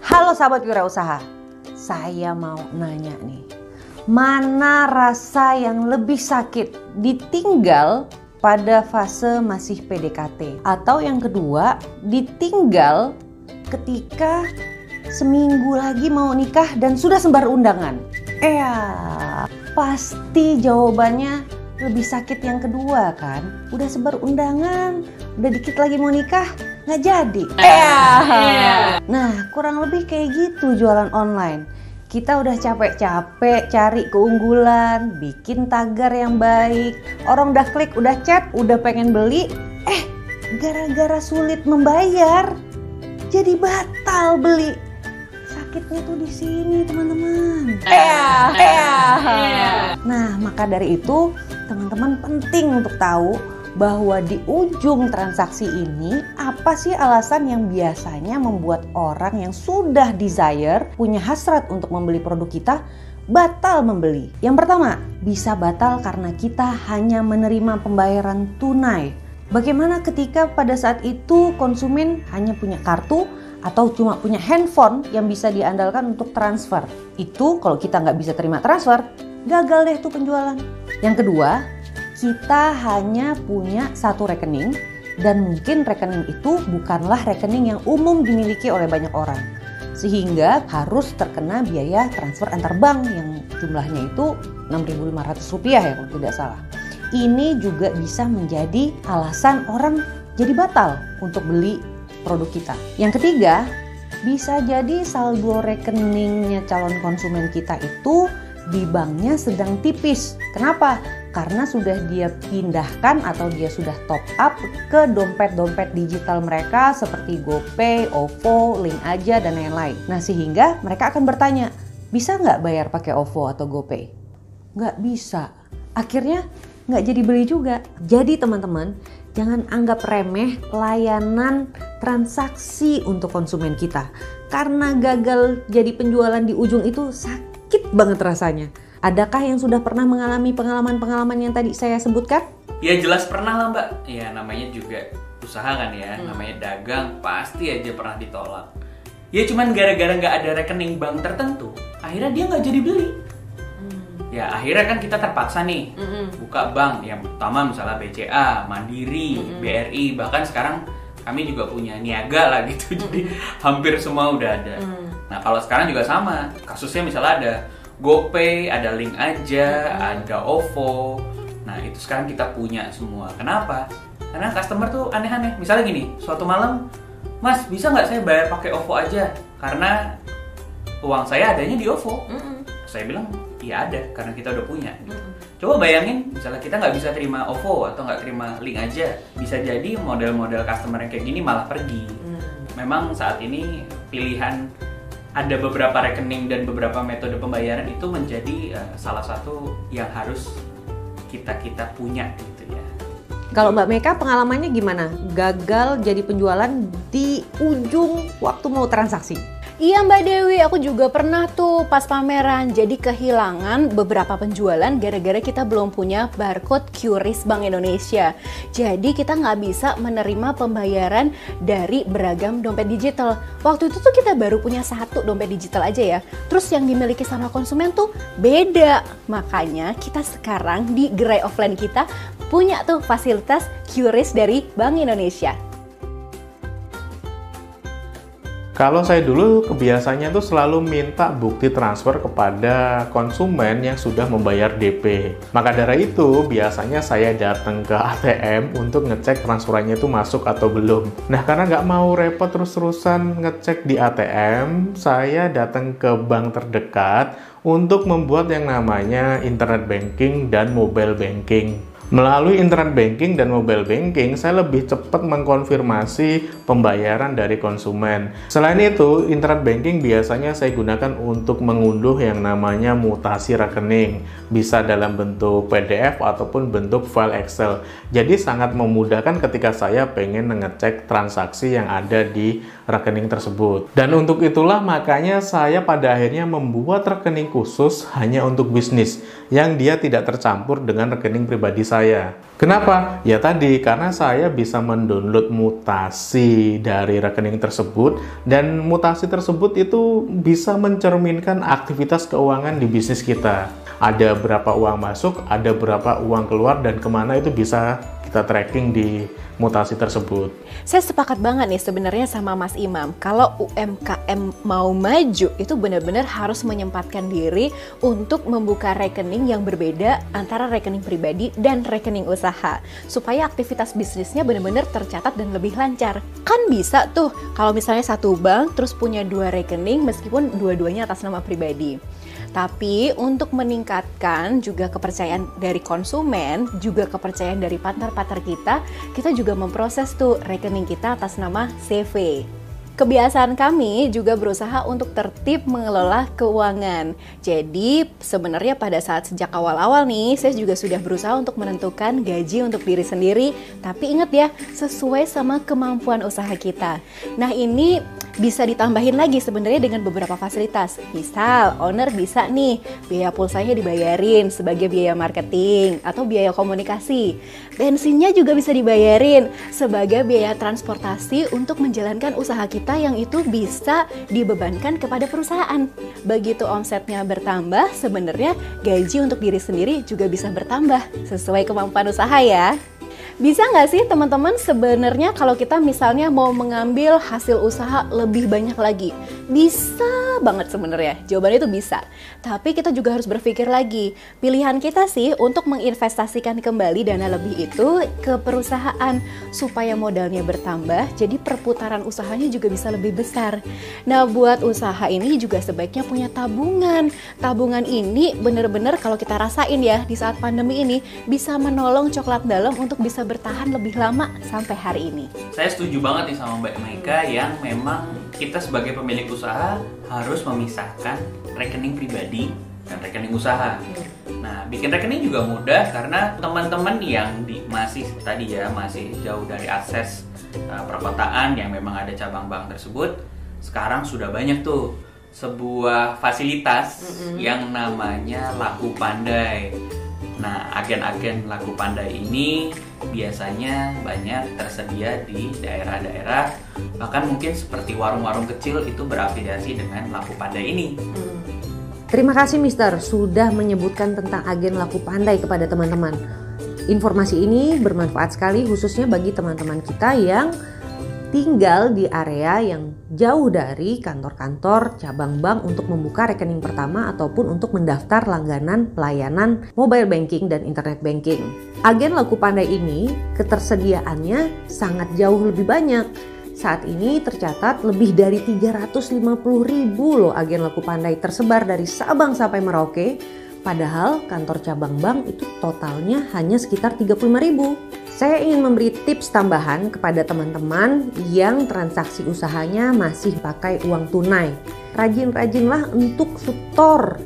Halo sahabat wirausaha, saya mau nanya nih, mana rasa yang lebih sakit, ditinggal pada fase masih PDKT, atau yang kedua ditinggal ketika seminggu lagi mau nikah dan sudah sebar undangan? Pasti jawabannya lebih sakit yang kedua kan? Udah sebar undangan, udah dikit lagi mau nikah, nggak jadi. Nah, kurang lebih kayak gitu jualan online. Kita udah capek-capek cari keunggulan, bikin tagar yang baik, orang udah klik, udah chat, udah pengen beli, gara-gara sulit membayar, jadi batal beli. Sakitnya tuh di sini, teman-teman. Nah, maka dari itu teman-teman penting untuk tahu bahwa di ujung transaksi ini apa sih alasan yang biasanya membuat orang yang sudah desire, punya hasrat untuk membeli produk kita, batal membeli. Yang pertama, bisa batal karena kita hanya menerima pembayaran tunai. Bagaimana ketika pada saat itu konsumen hanya punya kartu atau cuma punya handphone yang bisa diandalkan untuk transfer? Itu kalau kita nggak bisa terima transfer, gagal deh tuh penjualan. Yang kedua, kita hanya punya satu rekening dan mungkin rekening itu bukanlah rekening yang umum dimiliki oleh banyak orang. Sehingga harus terkena biaya transfer antar bank yang jumlahnya itu Rp6.500 ya kalau tidak salah. Ini juga bisa menjadi alasan orang jadi batal untuk beli produk kita. Yang ketiga, bisa jadi saldo rekeningnya calon konsumen kita itu di banknya sedang tipis. Kenapa? Karena sudah dia pindahkan atau dia sudah top up ke dompet-dompet digital mereka seperti GoPay, OVO, Link Aja, dan lain-lain. Nah, sehingga mereka akan bertanya, bisa nggak bayar pakai OVO atau GoPay? Nggak bisa. Akhirnya nggak jadi beli juga. Jadi teman-teman, jangan anggap remeh layanan transaksi untuk konsumen kita. Karena gagal jadi penjualan di ujung itu sakit banget rasanya. Adakah yang sudah pernah mengalami pengalaman-pengalaman yang tadi saya sebutkan? Ya jelas pernah lah Mbak. Ya namanya juga usaha kan ya, namanya dagang, pasti aja pernah ditolak. Ya cuman gara-gara nggak ada rekening bank tertentu, akhirnya dia nggak jadi beli. Ya akhirnya kan kita terpaksa nih buka bank yang utama misalnya BCA, Mandiri, BRI, bahkan sekarang kami juga punya Niaga lah gitu. Jadi hampir semua udah ada. Nah kalau sekarang juga sama, kasusnya misalnya ada GoPay, ada Link Aja, ada OVO. Nah itu sekarang kita punya semua. Kenapa? Karena customer tuh aneh-aneh. Misalnya gini, suatu malam, Mas bisa nggak saya bayar pakai OVO aja? Karena uang saya adanya di OVO. Saya bilang, iya ada, karena kita udah punya. Coba bayangin, misalnya kita nggak bisa terima OVO atau nggak terima Link Aja. Bisa jadi model-model customer yang kayak gini malah pergi. Memang saat ini pilihan ada beberapa rekening dan beberapa metode pembayaran itu menjadi salah satu yang harus kita punya gitu ya. Kalau Mbak Meka pengalamannya gimana? Gagal jadi penjualan di ujung waktu mau transaksi? Iya Mbak Dewi, aku juga pernah tuh pas pameran jadi kehilangan beberapa penjualan gara-gara kita belum punya barcode QRIS Bank Indonesia. Jadi kita nggak bisa menerima pembayaran dari beragam dompet digital. Waktu itu tuh kita baru punya satu dompet digital aja ya. Terus yang dimiliki sama konsumen tuh beda. Makanya kita sekarang di gerai offline kita punya tuh fasilitas QRIS dari Bank Indonesia. Kalau saya dulu kebiasaannya tuh selalu minta bukti transfer kepada konsumen yang sudah membayar DP. Maka dari itu biasanya saya datang ke ATM untuk ngecek transferannya itu masuk atau belum. Nah karena nggak mau repot terus-terusan ngecek di ATM, saya datang ke bank terdekat untuk membuat yang namanya internet banking dan mobile banking. Melalui internet banking dan mobile banking, saya lebih cepat mengkonfirmasi pembayaran dari konsumen. Selain itu, internet banking biasanya saya gunakan untuk mengunduh yang namanya mutasi rekening. Bisa dalam bentuk PDF ataupun bentuk file Excel. Jadi sangat memudahkan ketika saya pengen ngecek transaksi yang ada di rekening tersebut. Dan untuk itulah makanya saya pada akhirnya membuat rekening khusus hanya untuk bisnis yang dia tidak tercampur dengan rekening pribadi saya. Kenapa? Ya tadi, karena saya bisa mendownload mutasi dari rekening tersebut dan mutasi tersebut itu bisa mencerminkan aktivitas keuangan di bisnis kita. Ada berapa uang masuk, ada berapa uang keluar, dan kemana itu bisa kita tracking di mutasi tersebut. Saya sepakat banget nih sebenarnya sama Mas Imam. Kalau UMKM mau maju itu benar-benar harus menyempatkan diri untuk membuka rekening yang berbeda antara rekening pribadi dan rekening usaha. Supaya aktivitas bisnisnya benar-benar tercatat dan lebih lancar. Kan bisa tuh kalau misalnya satu bank terus punya 2 rekening meskipun dua-duanya atas nama pribadi. Tapi untuk meningkatkan juga kepercayaan dari konsumen, juga kepercayaan dari partner-partner kita juga memproses tuh rekening kita atas nama CV. Kebiasaan kami juga berusaha untuk tertib mengelola keuangan. Jadi sebenarnya pada saat sejak awal-awal nih, saya juga sudah berusaha untuk menentukan gaji untuk diri sendiri. Tapi ingat ya, sesuai sama kemampuan usaha kita. Nah ini bisa ditambahin lagi sebenarnya dengan beberapa fasilitas. Misal, owner bisa nih biaya pulsanya dibayarin sebagai biaya marketing atau biaya komunikasi. Bensinnya juga bisa dibayarin sebagai biaya transportasi untuk menjalankan usaha kita yang itu bisa dibebankan kepada perusahaan. Begitu omsetnya bertambah, sebenarnya gaji untuk diri sendiri juga bisa bertambah sesuai kemampuan usaha ya. Bisa nggak sih teman-teman sebenarnya kalau kita misalnya mau mengambil hasil usaha lebih banyak lagi? Bisa banget sebenarnya, jawabannya itu bisa. Tapi kita juga harus berpikir lagi, pilihan kita sih untuk menginvestasikan kembali dana lebih itu ke perusahaan supaya modalnya bertambah, jadi perputaran usahanya juga bisa lebih besar. Nah buat usaha ini juga sebaiknya punya tabungan. Tabungan ini benar-benar kalau kita rasain ya di saat pandemi ini bisa menolong coklat dalam untuk bisa bertahan lebih lama sampai hari ini. Saya setuju banget nih sama Mbak Maika yang memang kita sebagai pemilik usaha harus memisahkan rekening pribadi dan rekening usaha. Nah, bikin rekening juga mudah karena teman-teman yang masih jauh dari akses perkotaan yang memang ada cabang bank tersebut, sekarang sudah banyak tuh sebuah fasilitas yang namanya Laku Pandai. Nah, agen-agen Laku Pandai ini biasanya banyak tersedia di daerah-daerah, bahkan mungkin seperti warung-warung kecil itu berafiliasi dengan Laku Pandai ini. Terima kasih Mister sudah menyebutkan tentang agen Laku Pandai kepada teman-teman. Informasi ini bermanfaat sekali khususnya bagi teman-teman kita yang tinggal di area yang jauh dari kantor-kantor cabang bank untuk membuka rekening pertama ataupun untuk mendaftar langganan pelayanan mobile banking dan internet banking. Agen Laku Pandai ini ketersediaannya sangat jauh lebih banyak. Saat ini tercatat lebih dari 350.000 loh agen Laku Pandai tersebar dari Sabang sampai Merauke. Padahal kantor cabang bank itu totalnya hanya sekitar 35.000. Saya ingin memberi tips tambahan kepada teman-teman yang transaksi usahanya masih pakai uang tunai. Rajin-rajinlah untuk setor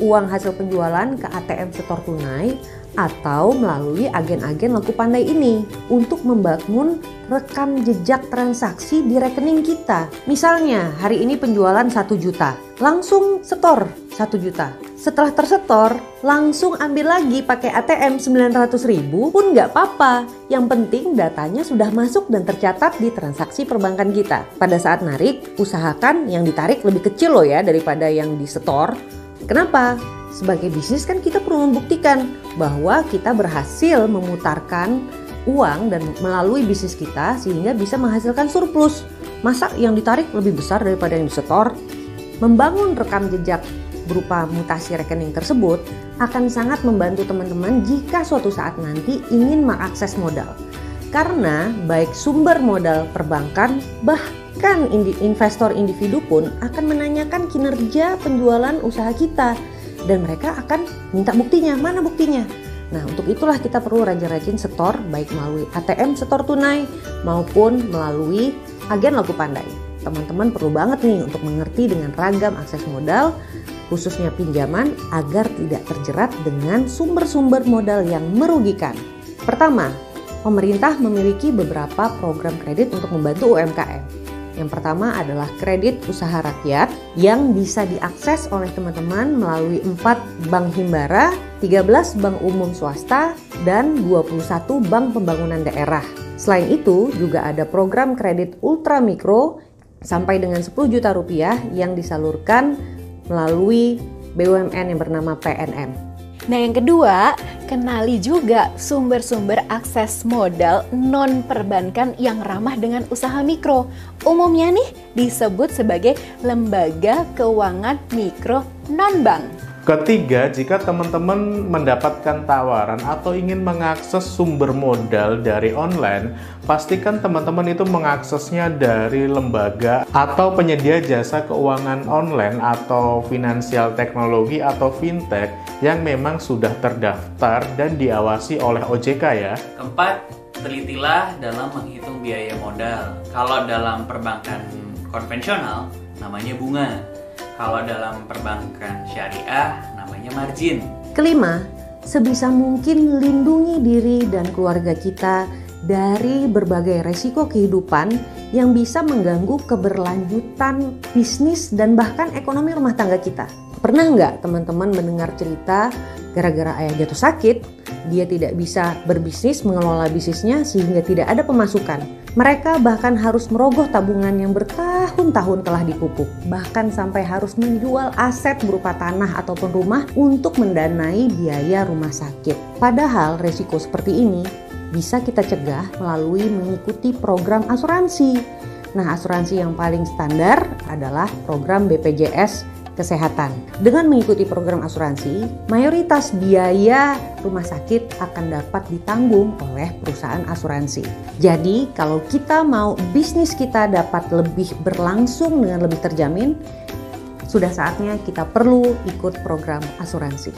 uang hasil penjualan ke ATM setor tunai atau melalui agen-agen Laku Pandai ini untuk membangun rekam jejak transaksi di rekening kita. Misalnya hari ini penjualan 1 juta, langsung setor 1 juta. Setelah tersetor, langsung ambil lagi pakai ATM 900.000 pun nggak apa-apa. Yang penting datanya sudah masuk dan tercatat di transaksi perbankan kita. Pada saat narik, usahakan yang ditarik lebih kecil loh ya daripada yang disetor. Kenapa? Sebagai bisnis kan kita perlu membuktikan bahwa kita berhasil memutarkan uang dan melalui bisnis kita sehingga bisa menghasilkan surplus. Masa yang ditarik lebih besar daripada yang disetor? Membangun rekam jejak berupa mutasi rekening tersebut akan sangat membantu teman-teman jika suatu saat nanti ingin mengakses modal. Karena baik sumber modal perbankan bahkan investor individu pun akan menanyakan kinerja penjualan usaha kita dan mereka akan minta buktinya. Mana buktinya? Nah, untuk itulah kita perlu rajin-rajin setor baik melalui ATM setor tunai maupun melalui agen Laku Pandai. Teman-teman perlu banget nih untuk mengerti dengan ragam akses modal khususnya pinjaman agar tidak terjerat dengan sumber-sumber modal yang merugikan. Pertama, Pemerintah memiliki beberapa program kredit untuk membantu UMKM. Yang pertama adalah kredit usaha rakyat yang bisa diakses oleh teman-teman melalui 4 bank himbara, 13 bank umum swasta, dan 21 bank pembangunan daerah. Selain itu juga ada program kredit ultra mikro sampai dengan 10 juta rupiah yang disalurkan melalui BUMN yang bernama PNM. Nah yang kedua, kenali juga sumber-sumber akses modal non-perbankan yang ramah dengan usaha mikro. Umumnya nih disebut sebagai lembaga keuangan mikro non-bank. Ketiga, jika teman-teman mendapatkan tawaran atau ingin mengakses sumber modal dari online, pastikan teman-teman itu mengaksesnya dari lembaga atau penyedia jasa keuangan online atau finansial teknologi atau fintech yang memang sudah terdaftar dan diawasi oleh OJK ya. Keempat, telitilah dalam menghitung biaya modal. Kalau dalam perbankan konvensional, namanya bunga. Kalau dalam perbankan syariah, namanya margin. Kelima, sebisa mungkin lindungi diri dan keluarga kita dari berbagai resiko kehidupan yang bisa mengganggu keberlanjutan bisnis dan bahkan ekonomi rumah tangga kita. Pernah nggak teman-teman mendengar cerita gara-gara ayah jatuh sakit, dia tidak bisa berbisnis, mengelola bisnisnya sehingga tidak ada pemasukan. Mereka bahkan harus merogoh tabungan yang bertahun-tahun telah dipupuk. Bahkan sampai harus menjual aset berupa tanah ataupun rumah untuk mendanai biaya rumah sakit. Padahal resiko seperti ini bisa kita cegah melalui mengikuti program asuransi. Nah, asuransi yang paling standar adalah program BPJS Kesehatan. Dengan mengikuti program asuransi, mayoritas biaya rumah sakit akan dapat ditanggung oleh perusahaan asuransi. Jadi, kalau kita mau bisnis kita dapat lebih berlangsung dengan lebih terjamin, sudah saatnya kita perlu ikut program asuransi.